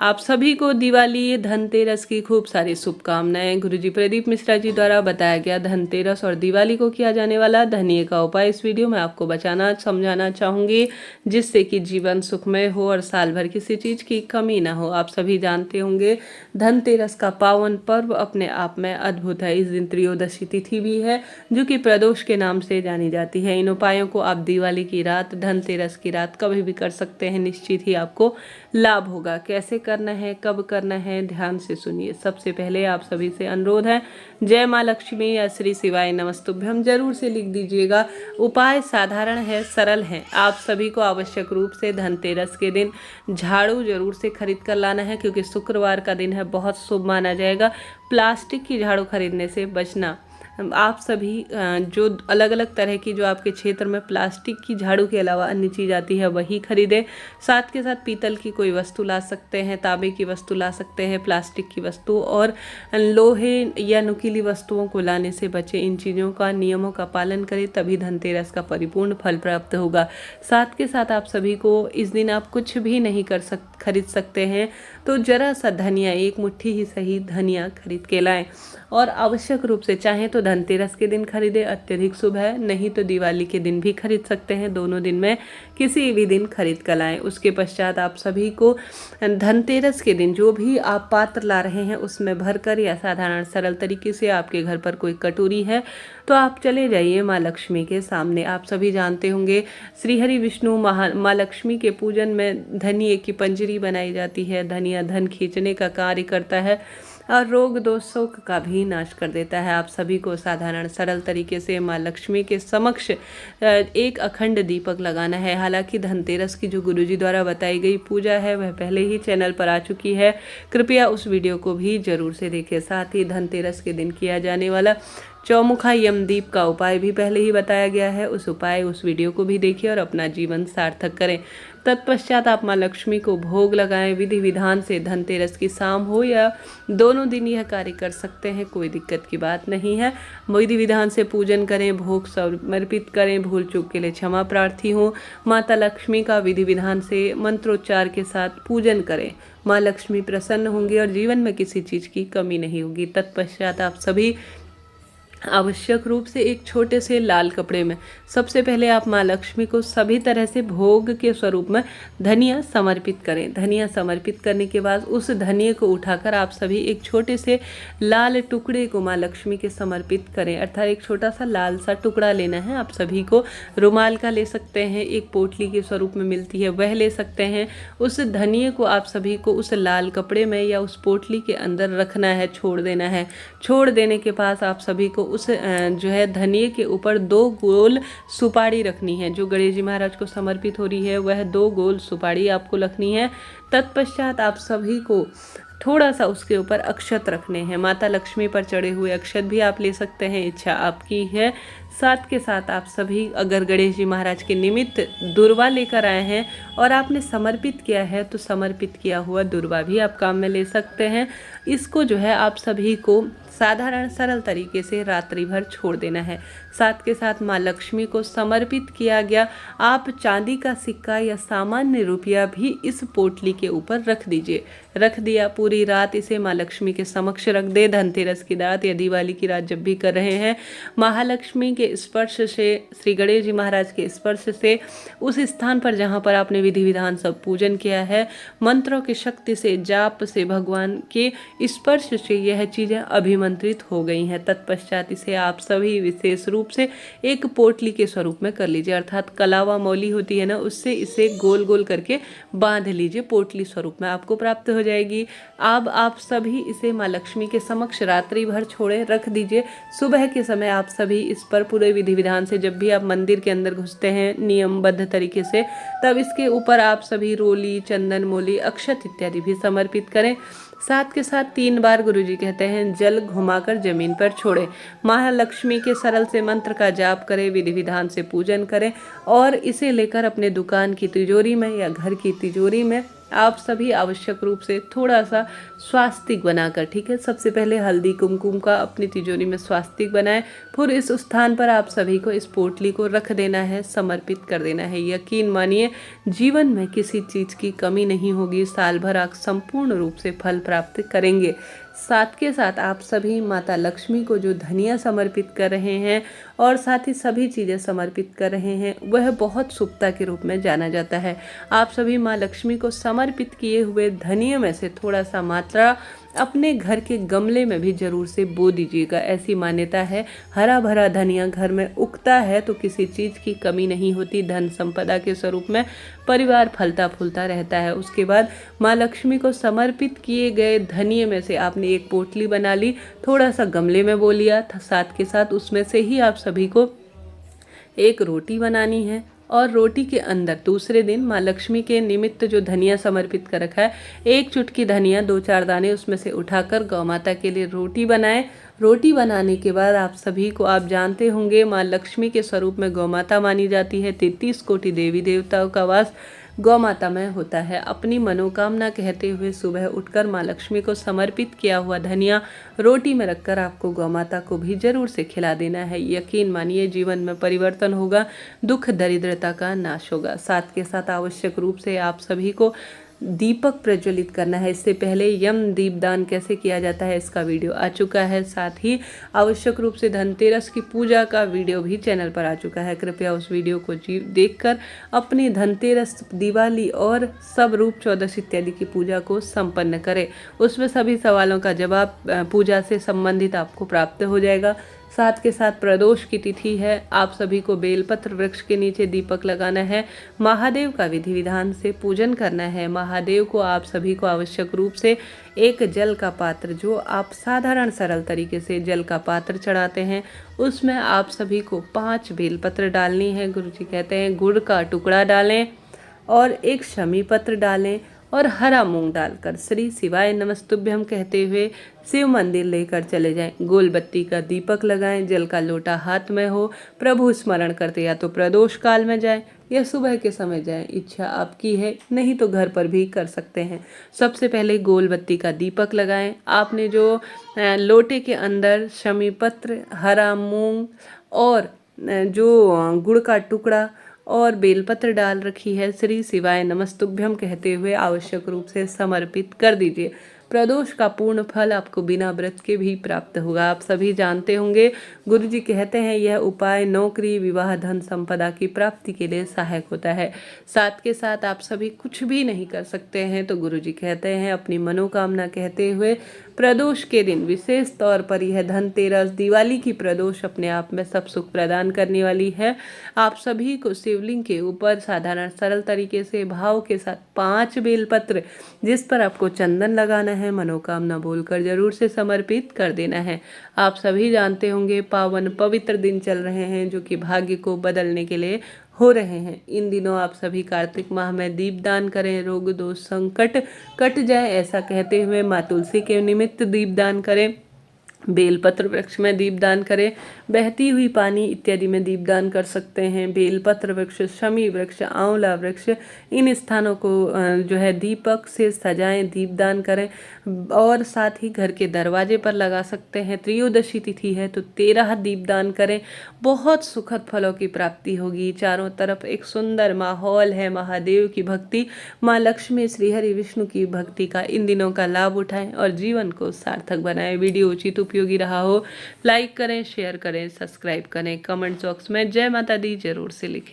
आप सभी को दिवाली धनतेरस की खूब सारी शुभकामनाएं। गुरुजी प्रदीप मिश्रा जी द्वारा बताया गया धनतेरस और दिवाली को किया जाने वाला धनिये का उपाय इस वीडियो में आपको बचाना समझाना चाहूँगी, जिससे कि जीवन सुखमय हो और साल भर किसी चीज़ की कमी ना हो। आप सभी जानते होंगे धनतेरस का पावन पर्व अपने आप में अद्भुत है। इस दिन त्रयोदशी तिथि भी है जो कि प्रदोष के नाम से जानी जाती है। इन उपायों को आप दिवाली की रात, धनतेरस की रात कभी भी कर सकते हैं। निश्चित ही आपको लाभ होगा। कैसे करना है, कब करना है, ध्यान से सुनिए। सबसे पहले आप सभी से अनुरोध है, जय माँ लक्ष्मी या श्री शिवाय नमस्तुभ्यम जरूर से लिख दीजिएगा। उपाय साधारण है, सरल है। आप सभी को आवश्यक रूप से धनतेरस के दिन झाड़ू जरूर से खरीद कर लाना है, क्योंकि शुक्रवार का दिन है, बहुत शुभ माना जाएगा। प्लास्टिक की झाड़ू खरीदने से बचना। आप सभी जो अलग अलग तरह की जो आपके क्षेत्र में प्लास्टिक की झाड़ू के अलावा अन्य चीज़ आती है वही खरीदें। साथ के साथ पीतल की कोई वस्तु ला सकते हैं, तांबे की वस्तु ला सकते हैं, प्लास्टिक की वस्तु और लोहे या नुकीली वस्तुओं को लाने से बचें। इन चीज़ों का, नियमों का पालन करें, तभी धनतेरस का परिपूर्ण फल प्राप्त होगा। साथ के साथ आप सभी को इस दिन आप कुछ भी नहीं खरीद सकते हैं, तो जरा सा धनिया, एक मुट्ठी ही सही धनिया खरीद के लाएं। और आवश्यक रूप से चाहें तो धनतेरस के दिन खरीदें, अत्यधिक शुभ है। नहीं तो दिवाली के दिन भी खरीद सकते हैं। दोनों दिन में किसी भी दिन खरीद कर लाएं। उसके पश्चात आप सभी को धनतेरस के दिन जो भी आप पात्र ला रहे हैं उसमें भरकर या साधारण सरल तरीके से, आपके घर पर कोई कटोरी है तो आप चले जाइए माँ लक्ष्मी के सामने। आप सभी जानते होंगे श्रीहरि विष्णु माँ लक्ष्मी के पूजन में धनिये की पंजरी बनाई जाती है। धनिया धन खींचने का कार्य करता है और रोग दोषों का भी नाश कर देता है। आप सभी को साधारण सरल तरीके से माँ लक्ष्मी के समक्ष एक अखंड दीपक लगाना है। हालांकि धनतेरस की जो गुरुजी द्वारा बताई गई पूजा है वह पहले ही चैनल पर आ चुकी है, कृपया उस वीडियो को भी जरूर से देखें। साथ ही धनतेरस के दिन किया जाने वाला चौमुखा यमदीप का उपाय भी पहले ही बताया गया है। उस वीडियो को भी देखिए और अपना जीवन सार्थक करें। तत्पश्चात आप माँ लक्ष्मी को भोग लगाएं। विधि विधान से धनतेरस की शाम हो या दोनों दिन यह कार्य कर सकते हैं, कोई दिक्कत की बात नहीं है। विधि विधान से पूजन करें, भोग समर्पित करें। भूल चूक के लिए क्षमा प्रार्थी हूँ। माता लक्ष्मी का विधि विधान से मंत्रोच्चार के साथ पूजन करें। माँ लक्ष्मी प्रसन्न होंगी और जीवन में किसी चीज़ की कमी नहीं होगी। तत्पश्चात आप सभी आवश्यक रूप से एक छोटे से लाल कपड़े में सबसे पहले आप माँ लक्ष्मी को सभी तरह से भोग के स्वरूप में धनिया समर्पित करें। धनिया समर्पित करने के बाद उस धनिये को उठाकर आप सभी एक छोटे से लाल टुकड़े को माँ लक्ष्मी के समर्पित करें। अर्थात एक छोटा सा लाल सा टुकड़ा लेना है। आप सभी को रुमाल का ले सकते हैं, एक पोटली के स्वरूप में मिलती है वह ले सकते हैं। उस धनिये को आप सभी को उस लाल कपड़े में या उस पोटली के अंदर रखना है, छोड़ देना है। छोड़ देने के पास आप सभी को उस जो है धनिये के ऊपर 2 गोल सुपारी रखनी है। जो गणेश जी महाराज को समर्पित हो रही है वह 2 गोल सुपारी आपको रखनी है। तत्पश्चात आप सभी को थोड़ा सा उसके ऊपर अक्षत रखने हैं। माता लक्ष्मी पर चढ़े हुए अक्षत भी आप ले सकते हैं, इच्छा आपकी है। साथ के साथ आप सभी अगर गणेश जी महाराज के निमित्त दुर्वा लेकर आए हैं और आपने समर्पित किया है तो समर्पित किया हुआ दुर्वा भी आप काम में ले सकते हैं। इसको जो है आप सभी को साधारण सरल तरीके से रात्रि भर छोड़ देना है। साथ के साथ माँ लक्ष्मी को समर्पित किया गया आप चांदी का सिक्का या सामान्य रुपया भी इस पोटली के ऊपर रख दीजिए। रख दिया, पूरी रात इसे माँ लक्ष्मी के समक्ष रख दे। धनतेरस की रात या दिवाली की रात जब भी कर रहे हैं, महालक्ष्मी के स्पर्श से, श्री गणेश जी महाराज के स्पर्श से उस स्थान पर जहाँ पर आपने विधि विधान सब पूजन किया है, मंत्रों की शक्ति से, जाप से, भगवान के स्पर्श से यह चीज़ें अभिमंत्रित हो गई हैं। तत्पश्चात इसे आप सभी विशेष रूप से एक पोटली के स्वरूप में कर लीजिए। अर्थात कलावा मौली होती है ना, उससे इसे गोल गोल करके बांध लीजिए। पोटली स्वरूप में आपको प्राप्त हो जाएगी। अब आप सभी इसे माँ लक्ष्मी के समक्ष रात्रि भर छोड़े रख दीजिए। सुबह के समय आप सभी इस पर पूरे विधि विधान से, जब भी आप मंदिर के अंदर घुसते हैं नियमबद्ध तरीके से, तब इसके ऊपर आप सभी रोली, चंदन, मोली, अक्षत इत्यादि भी समर्पित करें। साथ के साथ 3 बार गुरुजी कहते हैं जल घुमाकर जमीन पर छोड़े। महालक्ष्मी के सरल से मंत्र का जाप करें, विधि विधान से पूजन करें और इसे लेकर अपने दुकान की तिजोरी में या घर की तिजोरी में आप सभी आवश्यक रूप से थोड़ा सा स्वास्तिक बनाकर, ठीक है, सबसे पहले हल्दी कुमकुम का अपनी तिजोरी में स्वास्तिक बनाएं। फिर इस स्थान पर आप सभी को इस पोटली को रख देना है, समर्पित कर देना है। यकीन मानिए जीवन में किसी चीज़ की कमी नहीं होगी, साल भर आप संपूर्ण रूप से फल प्राप्त करेंगे। साथ के साथ आप सभी माता लक्ष्मी को जो धनिया समर्पित कर रहे हैं और साथ ही सभी चीज़ें समर्पित कर रहे हैं, वह बहुत शुभता के रूप में जाना जाता है। आप सभी माँ लक्ष्मी को समर्पित किए हुए धनिया में से थोड़ा सा मात्रा अपने घर के गमले में भी जरूर से बो दीजिएगा। ऐसी मान्यता है, हरा भरा धनिया घर में उगता है तो किसी चीज़ की कमी नहीं होती, धन संपदा के स्वरूप में परिवार फलता फूलता रहता है। उसके बाद माँ लक्ष्मी को समर्पित किए गए धनिये में से आपने एक पोटली बना ली, थोड़ा सा गमले में बो लिया, साथ के साथ उसमें से ही आप सभी को एक रोटी बनानी है और रोटी के अंदर दूसरे दिन माँ लक्ष्मी के निमित्त जो धनिया समर्पित कर रखा है, एक चुटकी धनिया 2-4 दाने उसमें से उठाकर गौ माता के लिए रोटी बनाएं। रोटी बनाने के बाद आप सभी को, आप जानते होंगे माँ लक्ष्मी के स्वरूप में गौ माता मानी जाती है। 33 कोटि देवी देवताओं का वास गौ माता में होता है। अपनी मनोकामना कहते हुए सुबह उठकर माँ लक्ष्मी को समर्पित किया हुआ धनिया रोटी में रखकर आपको गौ माता को भी जरूर से खिला देना है। यकीन मानिए जीवन में परिवर्तन होगा, दुख दरिद्रता का नाश होगा। साथ के साथ आवश्यक रूप से आप सभी को दीपक प्रज्वलित करना है। इससे पहले यम दीपदान कैसे किया जाता है इसका वीडियो आ चुका है। साथ ही आवश्यक रूप से धनतेरस की पूजा का वीडियो भी चैनल पर आ चुका है। कृपया उस वीडियो को देखकर अपनी धनतेरस, दिवाली और सब रूप चौदस इत्यादि की पूजा को संपन्न करें। उसमें सभी सवालों का जवाब पूजा से संबंधित आपको प्राप्त हो जाएगा। साथ के साथ प्रदोष की तिथि है। आप सभी को बेलपत्र वृक्ष के नीचे दीपक लगाना है, महादेव का विधि विधान से पूजन करना है। महादेव को आप सभी को आवश्यक रूप से एक जल का पात्र, जो आप साधारण सरल तरीके से जल का पात्र चढ़ाते हैं, उसमें आप सभी को 5 बेलपत्र डालनी है। गुरुजी कहते हैं गुड़ का टुकड़ा डालें और एक शमी पत्र डालें और हरा मूंग डालकर श्री शिवाय नमस्तुभ्यम कहते हुए शिव मंदिर लेकर चले जाएं। गोल बत्ती का दीपक लगाएं, जल का लोटा हाथ में हो, प्रभु स्मरण करते या तो प्रदोष काल में जाएं या सुबह के समय जाएं, इच्छा आपकी है, नहीं तो घर पर भी कर सकते हैं। सबसे पहले गोल बत्ती का दीपक लगाएं। आपने जो लोटे के अंदर शमी पत्र, हरा मूंग और जो गुड़ का टुकड़ा और बेलपत्र डाल रखी है, श्री शिवाय नमस्तुभ्यम कहते हुए आवश्यक रूप से समर्पित कर दीजिए। प्रदोष का पूर्ण फल आपको बिना व्रत के भी प्राप्त होगा। आप सभी जानते होंगे गुरुजी कहते हैं यह उपाय नौकरी, विवाह, धन संपदा की प्राप्ति के लिए सहायक होता है। साथ के साथ आप सभी कुछ भी नहीं कर सकते हैं तो गुरुजी कहते हैं अपनी मनोकामना कहते हुए प्रदोष के दिन, विशेष तौर पर यह धनतेरस, दिवाली की प्रदोष अपने आप में सब सुख प्रदान करने वाली है। आप सभी को शिवलिंग के ऊपर साधारण सरल तरीके से भाव के साथ 5 बेलपत्र, जिस पर आपको चंदन लगाना है, मनोकामना बोलकर जरूर से समर्पित कर देना है। आप सभी जानते होंगे पावन पवित्र दिन चल रहे हैं जो कि भाग्य को बदलने के लिए हो रहे हैं। इन दिनों आप सभी कार्तिक माह में दीपदान करें, रोग दोष संकट कट जाए ऐसा कहते हुए माँ तुलसी के निमित्त दीपदान करें, बेलपत्र वृक्ष में दीपदान करें, बहती हुई पानी इत्यादि में दीपदान कर सकते हैं। बेलपत्र वृक्ष, शमी वृक्ष, आंवला वृक्ष, इन स्थानों को जो है दीपक से सजाएं, दीपदान करें और साथ ही घर के दरवाजे पर लगा सकते हैं। त्रयोदशी तिथि है तो 13 दीपदान करें, बहुत सुखद फलों की प्राप्ति होगी। चारों तरफ एक सुंदर माहौल है, महादेव की भक्ति, माँ लक्ष्मी, श्रीहरि विष्णु की भक्ति का इन दिनों का लाभ उठाएं और जीवन को सार्थक बनाएं। वीडियो उचित उपयोगी रहा हो लाइक करें, शेयर करें, सब्सक्राइब करें, कमेंट बॉक्स में जय माता दी जरूर से लिखें।